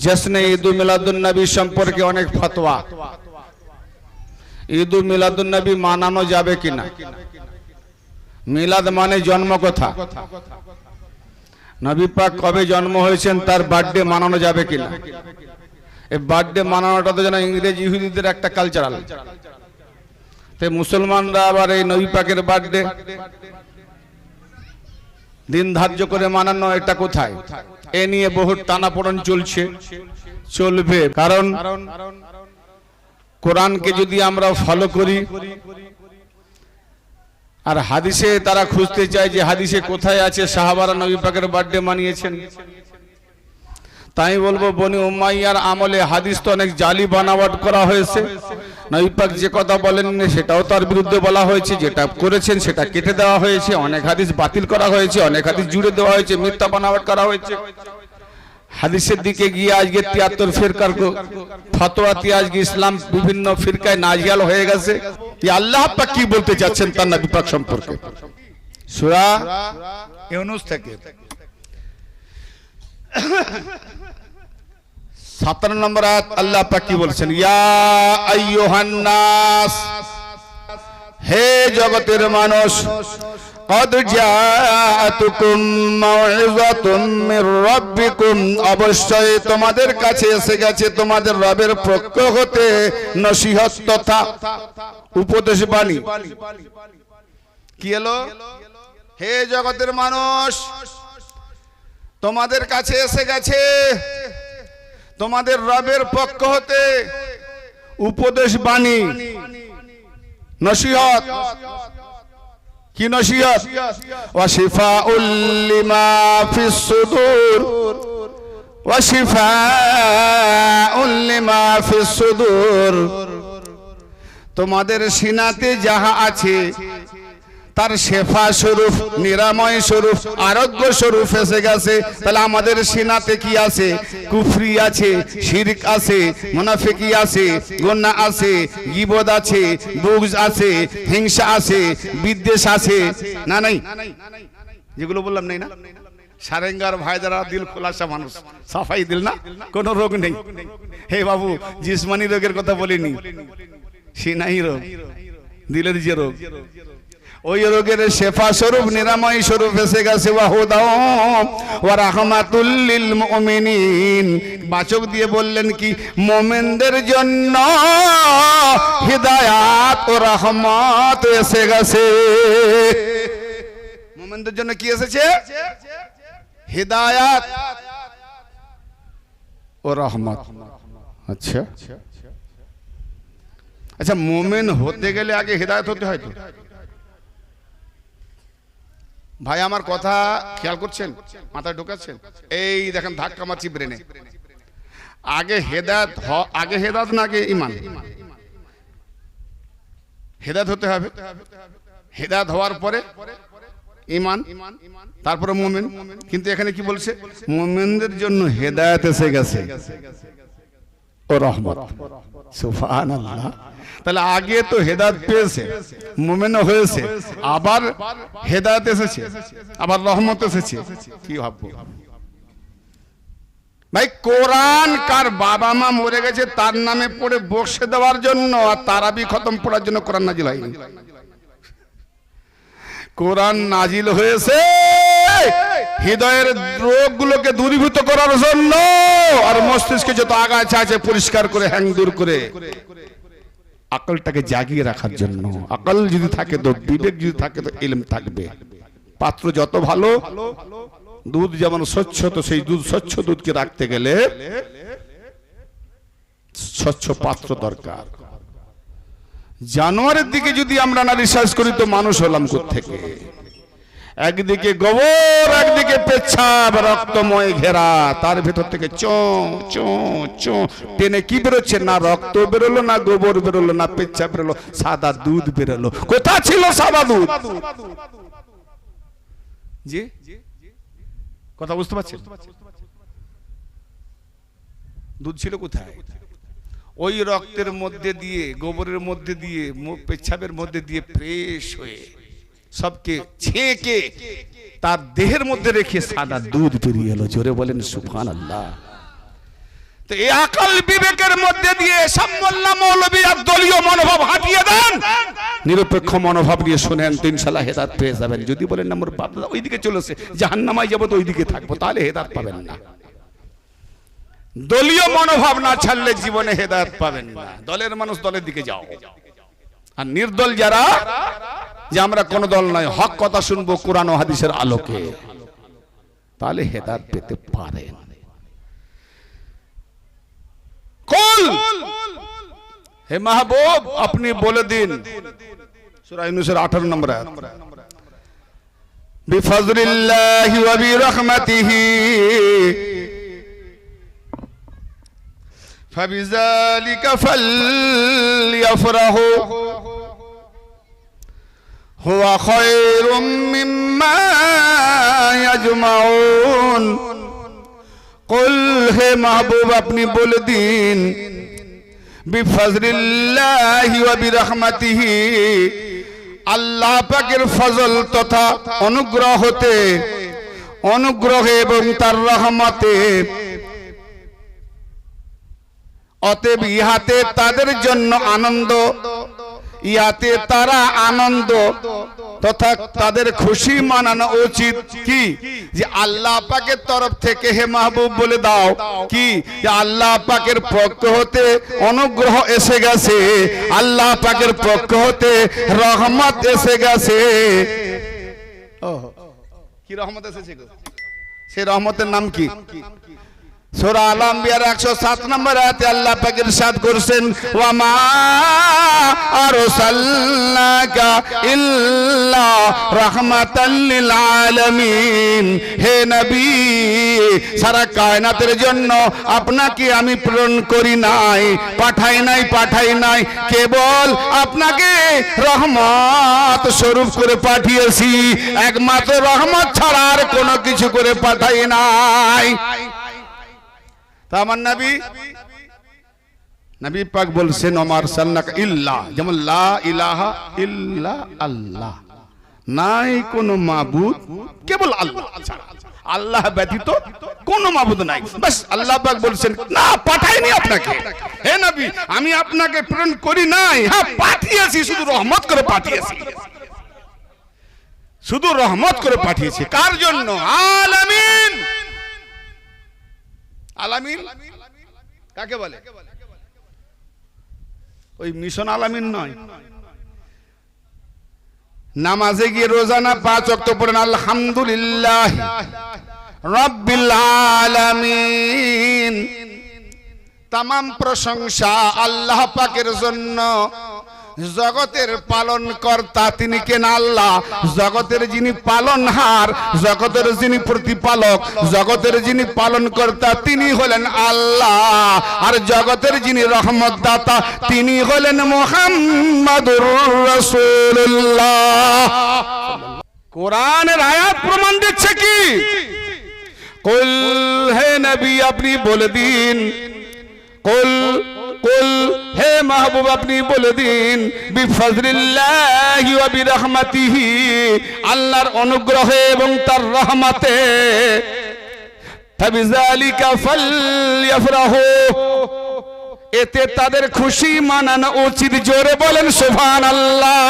জশ্নে ঈদ মিলাদুন নবী সম্পর্কে অনেক ফতোয়া। ঈদ মিলাদুন নবী মানানো যাবে কিনা? মিলাদ মানে জন্ম কথা, নবী পাক কবে জন্ম হয়েছেন তার বার্থডে মানানো যাবে কিনা? এই বার্থডে মানানোটা তো যেন ইংরেজ ইহুদিদের একটা কালচারাল, তাই মুসলমানরা আবার এই নবী পাকের বার্থডে দিন ধার্য করে মানানো, এটা কোথায়? এ নিয়ে বহু টানাপোড়েন চলছে, চলবে। কারণ কোরআনকে যদি আমরা ফলো করি আর হাদিসে তারা খুঁজতে চায় যে হাদিসে কোথায় আছে সাহাবারা নবী পাকের বার্থডে মানিয়েছেন, তাই বলবো বনি উমাইয়ার আমলে হাদিস তো অনেক জালি বানাওয়াট করা হয়েছে। নবী পাক যে কথা বলেন সেটাও তার বিরুদ্ধে বলা হয়েছে, যেটা করেছেন সেটা কেটে দেওয়া হয়েছে, অনেক হাদিস বাতিল করা হয়েছে, অনেক হাদিস জুড়ে দেওয়া হয়েছে, মিথ্যা বানাওয়াট করা হয়েছে। হাদিসের দিকে গিয়ে আজকে 73 ফিরকার ফতোয়াতে আজকে ইসলাম বিভিন্ন ফিরকায় নাজিয়াল হয়ে গেছে। আল্লাহ পাক কি বলতে চাচ্ছেন তার নবী পাক সম্পর্কে? সূরা ইউনূস থেকে 17 নম্বর আয়াত আল্লাহ পাক কি বলছেন? ইয়া আইয়ুহান নাস, হে জগতের মানুষ, কদ জাআতুকুম মাউইযাতুম মির রাব্বিকুম, অবশ্যই তোমাদের কাছে এসে গেছে তোমাদের রবের পক্ষ হতে নসিহত তথা উপদেশ বাণী। কি এলো? হে জগতের মানুষ, তোমাদের কাছে এসে গেছে তোমাদের রবের পক্ষ হতে উপদেশ বাণী, নসিহত। কি নসিহত? ওয়া শিফাউল লিমা ফিস সুদুর, ওয়া শিফাউল লিমা ফিস সুদুর, তোমাদের সিনাতে যাহা আছে তার শেফা স্বরূপ, নিরাময় স্বরূপ, আরোগ্য স্বরূপ এসে গেছে। তাহলে আমাদের সিনাতে কি আছে? কুফরি আছে, শিরক আছে, মুনাফিকি আছে, গুনাহ আছে, গীবত আছে, বুগজ আছে, হিংসা আছে, বিদ্বেষ আছে, না নাই? যেগুলো বললাম নেই না? সারেঙ্গার ভাইদারা দিল খোলাসা মানুষ, সাফাই দিল, না কোনো রোগ নেই। হে বাবু, জিসমানি রোগের কথা বলিনি, সিনাই রোগ, দিলের যে রোগ, ওই রোগের শেফা স্বরূপ, নিরাময় স্বরূপ এসে গেছে। ওয়া হুদাও ওয়া রাহমাতুল লিল মুমিনিন, বাচক দিয়ে বললেন কি? মুমিনদের জন্য হিদায়াত ও রহমত এসে গেছে। মুমিনদের জন্য কি এসেছে? হিদায়াত ও রহমত। আচ্ছা আচ্ছা, মুমিন হতে গেলে আগে হিদায়াত হতে হয় তো? ভাই আমার কথা খেয়াল করছেন? মাথায় ঢোকাচ্ছেন? এই দেখেন ধাক্কা মারছি ব্রেনে। আগে হেদায়েত, আগে হেদায়েত না আগে ঈমান? হেদায়েত হতে হবে, হেদায়েত হওয়ার পরে ঈমান, তারপরে মুমিন। কিন্তু এখানে কি বলছে? মুমিনদের জন্য হেদায়েত এসে গেছে ও রহমত। সুবহানাল্লাহ। তাহলে আগে তো হেদায়েত পেয়েছে, মুমিনও হয়েছে, আবার হেদায়েত এসেছে, আবার রহমত এসেছে। কি ভাববো ভাই? কোরআন কার বাবা মা মরে গেছে তার নামে পড়ে বক্সে দেওয়ার জন্য আর তারাবি খতম পড়ার জন্য কোরআন নাজিল হয়নি। কোরআন নাজিল হয়েছে হৃদয়ের রোগগুলোকে দূরীভূত করার জন্য, আর মস্তিষ্কে যত আগাছা আছে পরিষ্কার করে, হ্যাং দূর করে, আকলটাকে জাগিয়ে রাখার জন্য। আকল যদি থাকে তো, বিবেক যদি থাকে তো ইলম থাকবে। পাত্র যত ভালো, দুধ যেমন স্বচ্ছ, তো সেই দুধ, স্বচ্ছ দুধকে রাখতে গেলে স্বচ্ছ পাত্র দরকার। জানোয়ারের দিকে যদি আমরা না রিসার্চ করি তো মানুষ হলাম কোত্থেকে? একদিকে গোবর, একদিকে পেচ্ছাব, রক্তময় ঘেরা, তার ভেতর থেকে চো চো চো টেনে কি বেরোচ্ছে? না রক্ত বেরোলো, না গোবর বেরোলো, না পেচ্ছাব বেরোলো, সাদা দুধ বেরোলো। কোথা ছিল সাদা দুধ? জি কথা বুঝতে পারছেন? দুধ ছিল কোথায়? ওই রক্তের মধ্যে দিয়ে, গোবরের মধ্যে দিয়ে, পেচ্ছাবের মধ্যে দিয়ে ফ্রেশ হয়ে সবকে ছেঁকে তার দেহের মধ্যে রেখে সাদা দুধ বেরিয়ে এলো। জোরে বলেন সুবহানাল্লাহ। তো এই আকল বিবেকের মধ্যে দিয়ে সব মোল্লা মৌলবী আর দলীয় মনোভাব হাঁটিয়ে দেন, নিরপেক্ষ মনোভাব নিয়ে শুনেন তো ইনশাআল্লাহ হেদায়েত পেয়ে যাবেন। যদি বলেন না মোর বাপ দাদা ওইদিকে চলেছে, জাহান্নামায় যাবো তো ওইদিকে থাকবো, তাহলে হেদায়েত পাবেন না। দলীয় মনোভাব না ছাড়লে জীবনে হেদায়েত পাবেন না। দলের মানুষ দলের দিকে যাও, আর নির্দল যারা, যে আমরা কোন দল নয়, হক কথা শুনবো কোরআন ও হাদিসের আলোকে, তাহলে হেদায়েত পেতে পারেন। কুল হে মাহবুব আপনি বলে দিন, সূরা ইউনূসের 18 নম্বর আয়াত, বিফজলিল্লাহি ওয়া বিরহমাতিহি ফাবিযালিকা ফালইফরাহু হুয়া খায়রুম মিম্মা ইয়াজমাউন। কুল হে মাহবুব আপনি বলে দিন, বিফজলিল্লাহি ওয়া বিরহমাতিহি আল্লাহ পাকের ফজল তথা অনুগ্রহে এবং তার রহমতে, অতএব ইহাতে তাদের জন্য আনন্দ, ইহাতে তারা আনন্দ তথা তাদের খুশি মানানো উচিত। কি যে আল্লাহ পাকের তরফ থেকে হে মাহবুব বলে দাও কি যে আল্লাহ পাকের পক্ষ হতে অনুগ্রহ এসে গেছে, আল্লাহ পাকের পক্ষ হতে রহমত এসে গেছে। কি রহমত এসেছে? সেই রহমতের নাম কি? সূরা আল-আম্বিয়ার 107 নম্বর আয়াতে আল্লাহ পাক ইরশাদ করেছেন, ওয়া মা আরসালনাকা ইল্লা রাহমাতাল লিল আলামিন। হে নবী সারা কায়নাতের জন্য আপনাকে আমি প্রেরণ করি নাই, পাঠাই নাই, কেবল আপনাকে রহমত স্বরূপ করে পাঠিয়েছি, একমাত্র রহমত ছাড়া আর কোনো কিছু করে পাঠাই নাই। আমার নবী পাক বলছেন, ওমার সাল্লাকা ইল্লা, যেমন লা ইলাহা ইল্লা আল্লাহ, নাই কোন মাবুদ কেবল আল্লাহ ছাড়া, আল্লাহ ব্যতীত কোন মাবুদ নাই। বাস আল্লাহ পাক বলছেন না পাঠাইনি আপনাকে, হে নবী আমি আপনাকে প্রেরণ করি নাই, হ্যাঁ পাঠিয়েছি, শুধু রহমত করে পাঠিয়েছি, শুধু রহমত করে পাঠিয়েছি। কার জন্য? আলামিন। আলামিন কাকে বলে? ওই মিশন আলামিন নয়। নামাজে গিয়ে রোজানা 5 ওয়াক্ত পড়েন আলহামদুলিল্লাহ রাব্বিল আলামিন। तमाम प्रशंसा আল্লাহ পাকের জন্য। জগতের পালন কর্তা তিনি কেন? আল্লাহ। জগতের যিনি পালনহার, জগতের যিনি প্রতিপালক, জগতের যিনি পালন কর্তা তিনি হলেন আল্লাহ। আর জগতের যিনি রহমত দাতা তিনি হলেন মুহাম্মাদুর রাসূলুল্লাহ। কোরআনের আয়াত প্রমাণ দিচ্ছে কি? কুল হে নবী আপনি বলে দিন, কুল কুল হে মাহবুব আপনি বলে দিন, বিফজলিল্লাহি ওয়া বিরহমাতিহি আল্লাহর অনুগ্রহে এবং তার রহমতে, ফাবিযালিকা ফালইফরাহু এতে তাদের খুশি মানানো উচিত। জোরে বলেন সুবহানাল্লাহ।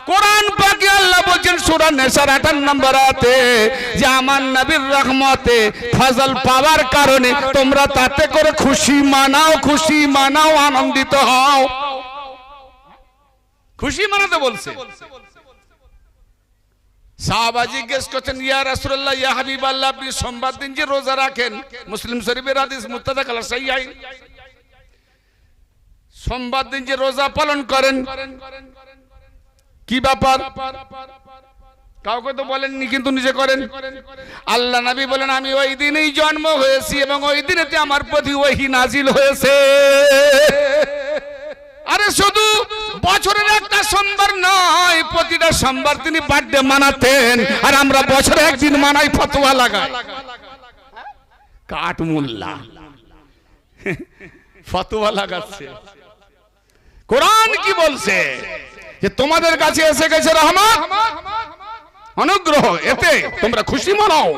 কোরআন পাকে আল্লাহ বলেন সূরা নিসার 58 নম্বর আয়াতে যে আমার নবীর রহমতে ফজল পাওয়ার কারণে তোমরা তাতে করে খুশি মানাও, আনন্দিত হও। খুশি মানাতে বলছে। সাহাবা জিজ্ঞেস করছেন, ইয়া রাসূলুল্লাহ, ইয়া হাবিবাল্লাহ, আপনি সোমবার দিন যে রোজা রাখেন, মুসলিম শরীফের হাদিস মুত্তাফাক আলাইহি সাহিহাইন, সোমবার দিন যে রোজা পালন করেন কি ব্যাপার? কাউকে তো বলেননি কিন্তু নিজে করেন। আল্লাহ নবী বলেন, আমি ওই দিনেই জন্ম হয়েছি এবং ওই দিনেতে আমার প্রতি ওহী নাজিল হয়েছে। আরে শুধু বছরের একটা সোমবার নয়, প্রতিটা সোমবার তিনি বার্থডে মানাতেন, আর আমরা বছরে একদিন মানাই, ফতোয়া লাগাই। কাঠমুল্লা ফতোয়া লাগাচ্ছে। কোরআন কি বলছে? যে তোমাদের কাছে এসে গেছে রহমত, অনুগ্রহ, এতে তোমরা খুশি মানাও,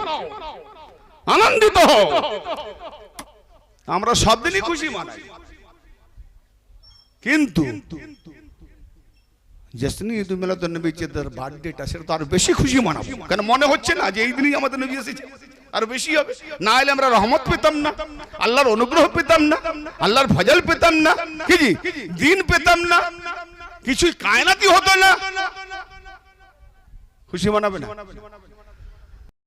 আনন্দিত হও। আমরা সব দিনই খুশি মানাই, কিন্তু জশ্নে ঈদ মিলাদুন নবী যে বার্থডেটা সেটা তো আরো বেশি খুশি মানাবো, কেন মনে হচ্ছে না যে এই দিনই আমাদের নবী এসেছে, আরো বেশি হবে। না হলে আমরা রহমত পেতাম না, আল্লাহর অনুগ্রহ পেতাম না, আল্লাহর ফজল পেতাম না, কি জি দিন পেতাম না, কিছুই কায়নাতি হতো না। খুশি মানাবে না?